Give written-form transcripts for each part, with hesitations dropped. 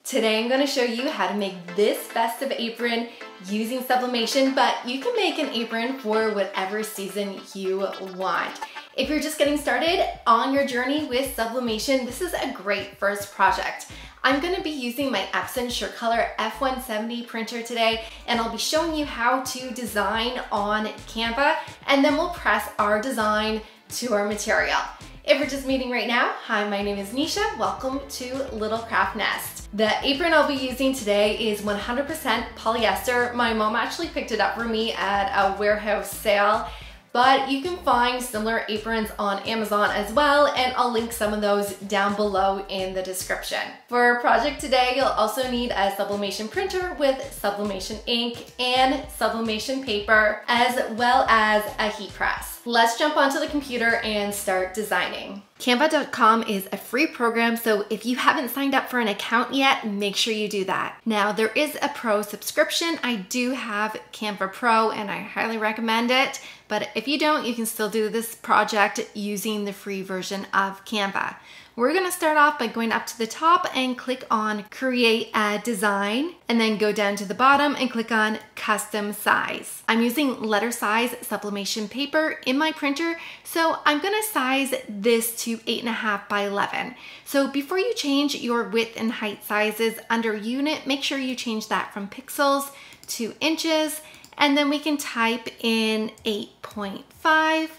Today I'm going to show you how to make this festive apron using sublimation, but you can make an apron for whatever season you want. If you're just getting started on your journey with sublimation, this is a great first project. I'm going to be using my Epson SureColor F170 printer today, and I'll be showing you how to design on Canva, and then we'll press our design to our material. If you're just meeting right now, hi, my name is Nisha. Welcome to Little Craft Nest. The apron I'll be using today is 100% polyester. My mom actually picked it up for me at a warehouse sale, but you can find similar aprons on Amazon as well, and I'll link some of those down below in the description. For our project today, you'll also need a sublimation printer with sublimation ink and sublimation paper, as well as a heat press. Let's jump onto the computer and start designing. Canva.com is a free program, so if you haven't signed up for an account yet, make sure you do that. Now, there is a pro subscription. I do have Canva Pro and I highly recommend it, but if you don't, you can still do this project using the free version of Canva. We're gonna start off by going up to the top and click on Create a Design, and then go down to the bottom and click on Custom Size. I'm using letter size sublimation paper in my printer, so I'm gonna size this to 8.5 by 11. So before you change your width and height sizes under unit, make sure you change that from pixels to inches, and then we can type in 8.5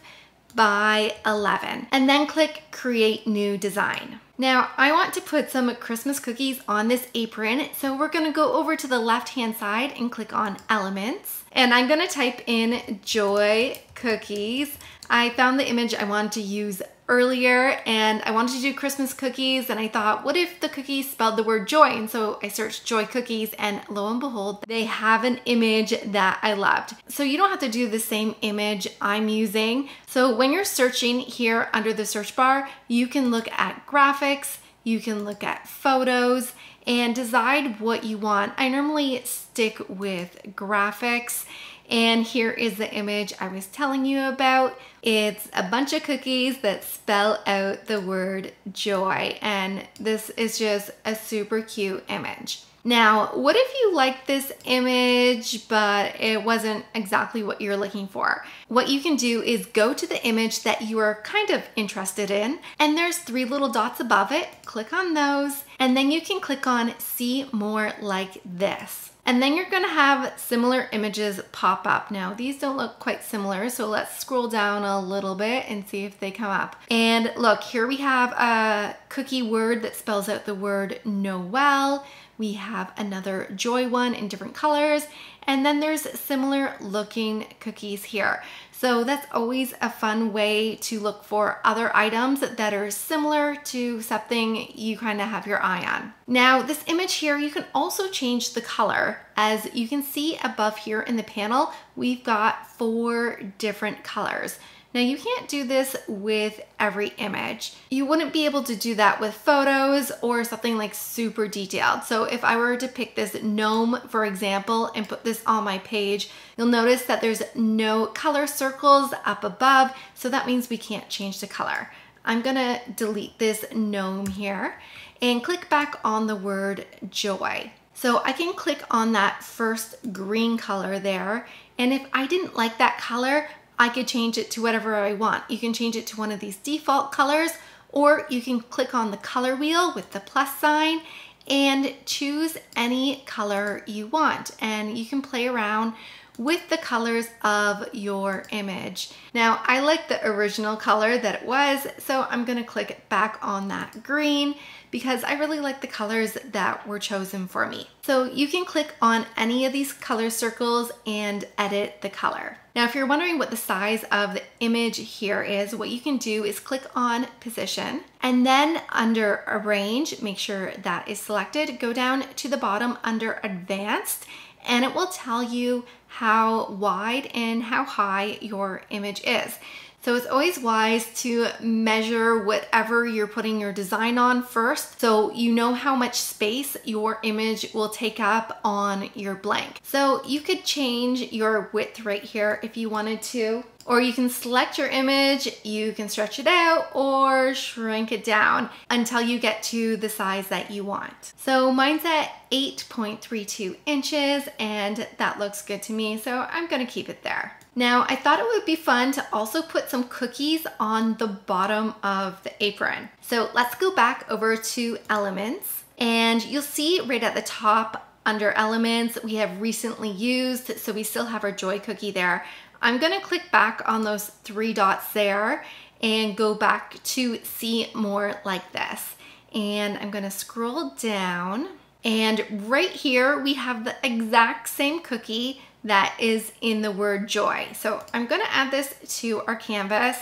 by 11, and then click Create New Design. Now, I want to put some Christmas cookies on this apron, so we're gonna go over to the left-hand side and click on Elements, and I'm gonna type in Joy Cookies. I found the image I wanted to use earlier, and I wanted to do Christmas cookies, and I thought, what if the cookies spelled the word joy? And so I searched Joy Cookies, and lo and behold, they have an image that I loved. So you don't have to do the same image I'm using. So when you're searching here under the search bar, you can look at graphics, you can look at photos, and decide what you want. I normally stick with graphics, and here is the image I was telling you about. It's a bunch of cookies that spell out the word joy, and this is just a super cute image. Now, what if you like this image, but it wasn't exactly what you're looking for? What you can do is go to the image that you are kind of interested in, and there's 3 little dots above it. Click on those, and then you can click on See More Like This. And then you're gonna have similar images pop up. Now, these don't look quite similar, so let's scroll down a little bit and see if they come up. And look, here we have a cookie word that spells out the word Noel. We have another joy one in different colors, and then there's similar looking cookies here. So that's always a fun way to look for other items that are similar to something you kind of have your eye on. Now, this image here, you can also change the color. As you can see above here in the panel, we've got 4 different colors. Now, you can't do this with every image. You wouldn't be able to do that with photos or something like super detailed. So if I were to pick this gnome, for example, and put this on my page, you'll notice that there's no color circles up above, so that means we can't change the color. I'm gonna delete this gnome here and click back on the word joy. So I can click on that first green color there, and if I didn't like that color, I could change it to whatever I want. You can change it to one of these default colors, or you can click on the color wheel with the plus sign and choose any color you want. And you can play around with the colors of your image. Now, I like the original color that it was, so I'm gonna click back on that green because I really like the colors that were chosen for me. So you can click on any of these color circles and edit the color. Now, if you're wondering what the size of the image here is, what you can do is click on Position, and then under Arrange, make sure that is selected, go down to the bottom under Advanced, and it will tell you how wide and how high your image is. So it's always wise to measure whatever you're putting your design on first, so you know how much space your image will take up on your blank. So you could change your width right here if you wanted to, or you can select your image, you can stretch it out or shrink it down until you get to the size that you want. So mine's at 8.32 inches and that looks good to me, so I'm gonna keep it there. Now, I thought it would be fun to also put some cookies on the bottom of the apron. So let's go back over to Elements, and you'll see right at the top under Elements, we have recently used, so we still have our Joy cookie there. I'm gonna click back on those 3 dots there and go back to See More Like This. And I'm gonna scroll down, and right here we have the exact same cookie that is in the word joy. So I'm gonna add this to our canvas.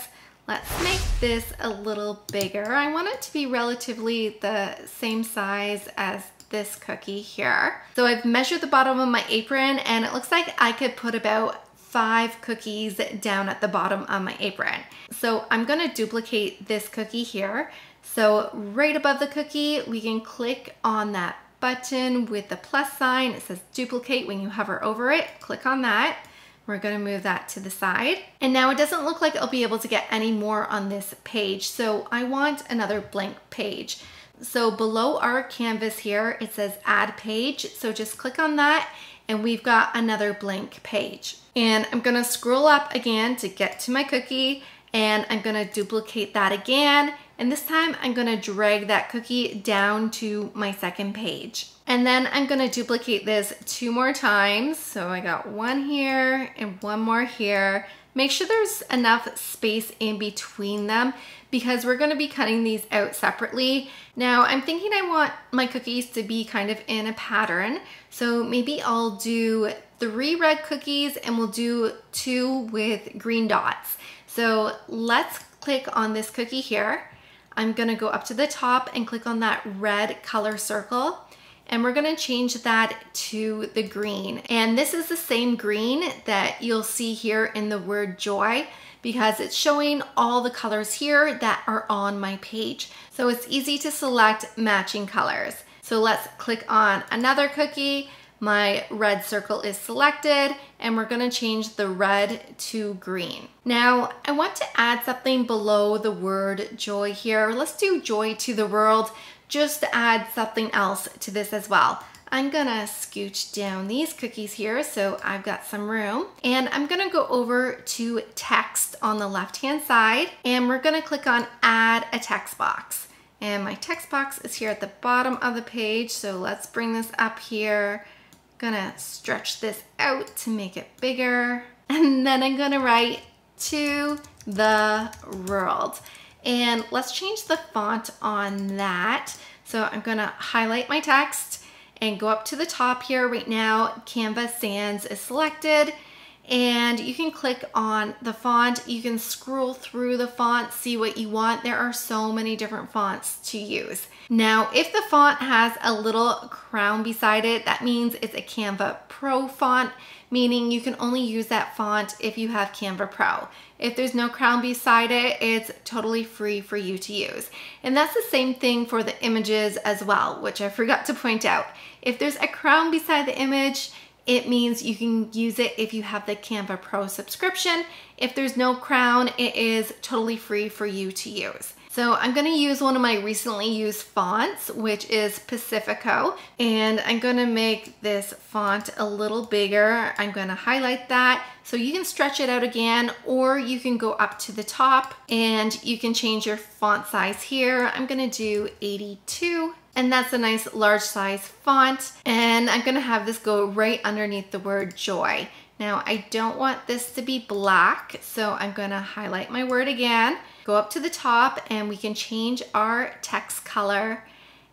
Let's make this a little bigger. I want it to be relatively the same size as this cookie here. So I've measured the bottom of my apron, and it looks like I could put about 5 cookies down at the bottom of my apron. So I'm gonna duplicate this cookie here. So right above the cookie, we can click on that button with the plus sign. It says duplicate when you hover over it. Click on that. We're going to move that to the side. And now it doesn't look like I'll be able to get any more on this page. So I want another blank page. So below our canvas here, it says add page. So just click on that and we've got another blank page. And I'm going to scroll up again to get to my cookie, and I'm going to duplicate that again. And this time I'm gonna drag that cookie down to my second page. And then I'm gonna duplicate this 2 more times. So I got 1 here and 1 more here. Make sure there's enough space in between them because we're gonna be cutting these out separately. Now I'm thinking I want my cookies to be kind of in a pattern. So maybe I'll do 3 red cookies and we'll do 2 with green dots. So let's click on this cookie here. I'm gonna go up to the top and click on that red color circle, and we're gonna change that to the green. And this is the same green that you'll see here in the word joy because it's showing all the colors here that are on my page. So it's easy to select matching colors. So let's click on another cookie. My red circle is selected, and we're gonna change the red to green. Now, I want to add something below the word joy here. Let's do joy to the world, just to add something else to this as well. I'm gonna scooch down these cookies here so I've got some room, and I'm gonna go over to text on the left-hand side, and we're gonna click on add a text box. And my text box is here at the bottom of the page, so let's bring this up here. Gonna stretch this out to make it bigger, and then I'm gonna write to the world, and let's change the font on that. So I'm gonna highlight my text and go up to the top here. Right now Canva Sans is selected, and you can click on the font. You can scroll through the font, see what you want. There are so many different fonts to use. Now, if the font has a little crown beside it, that means it's a Canva Pro font, meaning you can only use that font if you have Canva Pro. If there's no crown beside it, it's totally free for you to use. And that's the same thing for the images as well, which I forgot to point out. If there's a crown beside the image, it means you can use it if you have the Canva Pro subscription. If there's no crown, it is totally free for you to use. So I'm gonna use one of my recently used fonts, which is Pacifico, and I'm gonna make this font a little bigger. I'm gonna highlight that so you can stretch it out again, or you can go up to the top and you can change your font size here. I'm gonna do 82. And that's a nice large size font. And I'm gonna have this go right underneath the word joy. Now I don't want this to be black, so I'm gonna highlight my word again, go up to the top, and we can change our text color.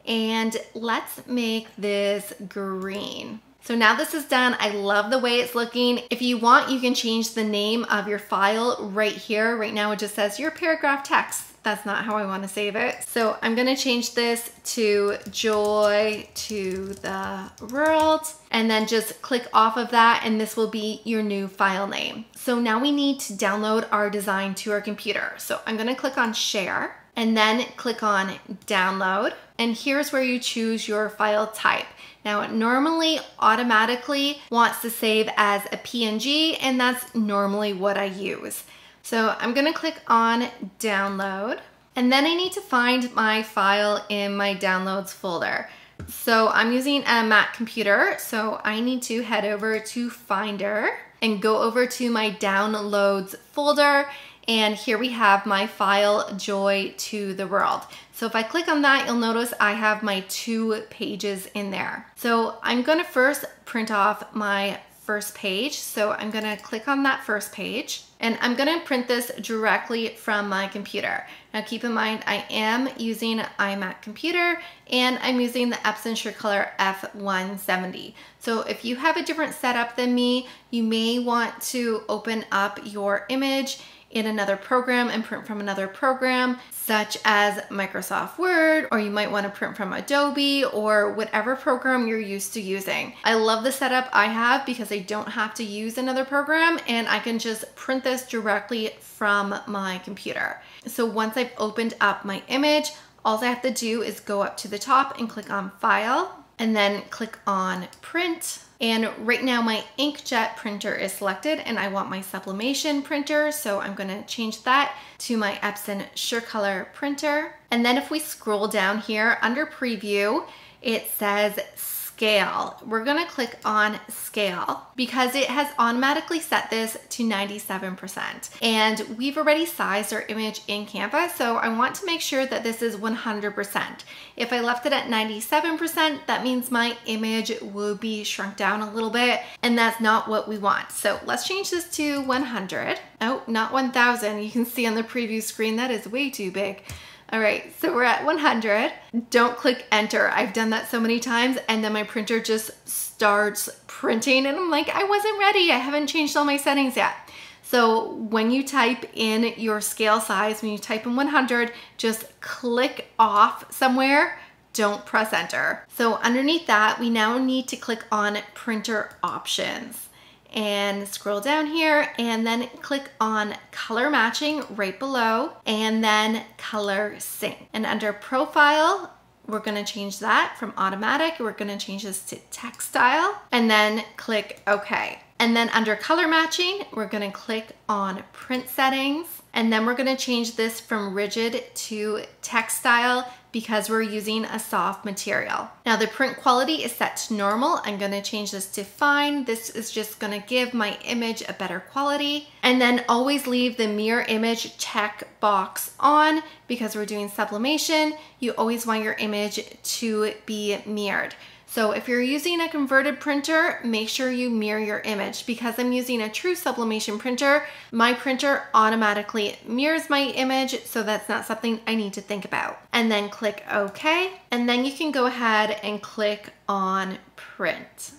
And let's make this green. So now this is done. I love the way it's looking. If you want, you can change the name of your file right here. Right now it just says your paragraph text. that's not how I want to save it. So I'm going to change this to Joy to the World, and then just click off of that, and this will be your new file name. So now we need to download our design to our computer. So I'm going to click on Share, and then click on Download, and here's where you choose your file type. Now it normally automatically wants to save as a PNG, and that's normally what I use. So I'm gonna click on Download, and then I need to find my file in my Downloads folder. So I'm using a Mac computer, so I need to head over to Finder and go over to my Downloads folder, and here we have my file, Joy to the World. So if I click on that, you'll notice I have my 2 pages in there. So I'm gonna first print off my first page. So I'm gonna click on that first page, and I'm gonna print this directly from my computer. Now keep in mind, I am using an iMac computer, and I'm using the Epson SureColor F170. So if you have a different setup than me, you may want to open up your image in another program and print from another program, such as Microsoft Word, or you might want to print from Adobe or whatever program you're used to using. I love the setup I have because I don't have to use another program, and I can just print this directly from my computer. So once I've opened up my image, all I have to do is go up to the top and click on File, and then click on Print. And right now my inkjet printer is selected, and I want my sublimation printer, so I'm gonna change that to my Epson SureColor printer. And then if we scroll down here under preview, it says scale. We're gonna click on scale because it has automatically set this to 97%. And we've already sized our image in Canva, so I want to make sure that this is 100%. If I left it at 97%, that means my image will be shrunk down a little bit, and that's not what we want. So let's change this to 100. Oh, not 1000. You can see on the preview screen, that is way too big. All right, so we're at 100. Don't click enter. I've done that so many times, and then my printer just starts printing, and I'm like, I wasn't ready. I haven't changed all my settings yet. So when you type in your scale size, when you type in 100, just click off somewhere. Don't press enter. So underneath that, we now need to click on printer options, and scroll down here, and then click on color matching right below, and then color sync. And under profile, we're gonna change that from automatic. We're gonna change this to textile, and then click OK. And then under color matching, we're gonna click on print settings, and then we're gonna change this from rigid to textile because we're using a soft material. Now the print quality is set to normal. I'm gonna change this to fine. This is just gonna give my image a better quality. And then always leave the mirror image check box on because we're doing sublimation. You always want your image to be mirrored. So if you're using a converted printer, make sure you mirror your image. Because I'm using a true sublimation printer, my printer automatically mirrors my image, so that's not something I need to think about. And then click OK, and then you can go ahead and click on print.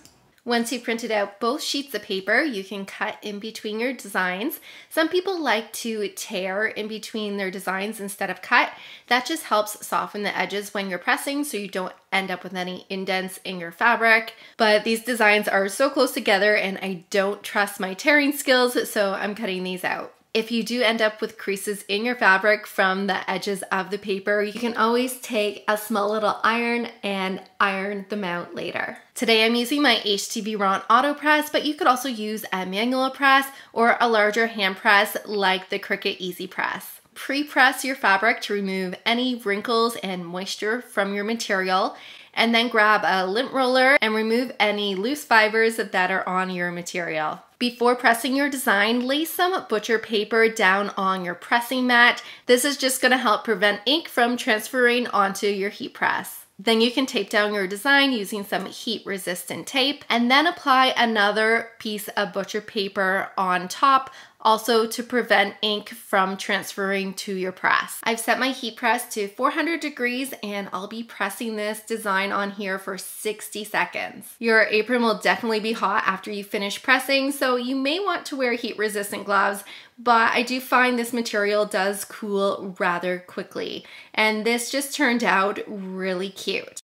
Once you've printed out both sheets of paper, you can cut in between your designs. Some people like to tear in between their designs instead of cut. That just helps soften the edges when you're pressing so you don't end up with any indents in your fabric. But these designs are so close together and I don't trust my tearing skills, so I'm cutting these out. If you do end up with creases in your fabric from the edges of the paper, you can always take a small little iron and iron them out later. Today I'm using my HTV Ron Auto Press, but you could also use a manual press or a larger hand press like the Cricut Easy Press. Pre-press your fabric to remove any wrinkles and moisture from your material, and then grab a lint roller and remove any loose fibers that are on your material. Before pressing your design, lay some butcher paper down on your pressing mat. This is just gonna help prevent ink from transferring onto your heat press. Then you can tape down your design using some heat resistant tape, and then apply another piece of butcher paper on top also to prevent ink from transferring to your press. I've set my heat press to 400 degrees and I'll be pressing this design on here for 60 seconds. Your apron will definitely be hot after you finish pressing, so you may want to wear heat resistant gloves, but I do find this material does cool rather quickly. And this just turned out really cute.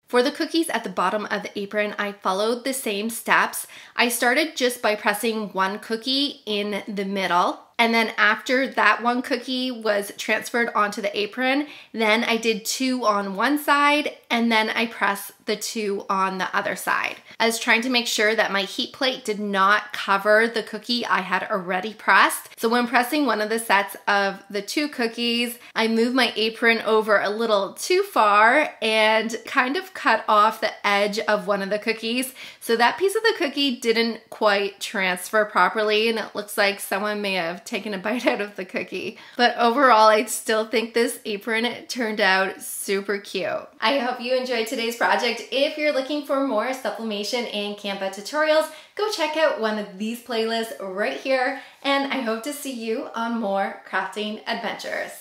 For the cookies at the bottom of the apron, I followed the same steps. I started just by pressing one cookie in the middle. And then after that one cookie was transferred onto the apron, then I did 2 on one side and then I pressed the 2 on the other side. I was trying to make sure that my heat plate did not cover the cookie I had already pressed. So when pressing one of the sets of the 2 cookies, I moved my apron over a little too far and kind of cut off the edge of one of the cookies. So that piece of the cookie didn't quite transfer properly and it looks like someone may have taken a bite out of the cookie. But overall, I still think this apron turned out super cute. I hope you enjoyed today's project. If you're looking for more sublimation and Canva tutorials, go check out one of these playlists right here, and I hope to see you on more crafting adventures.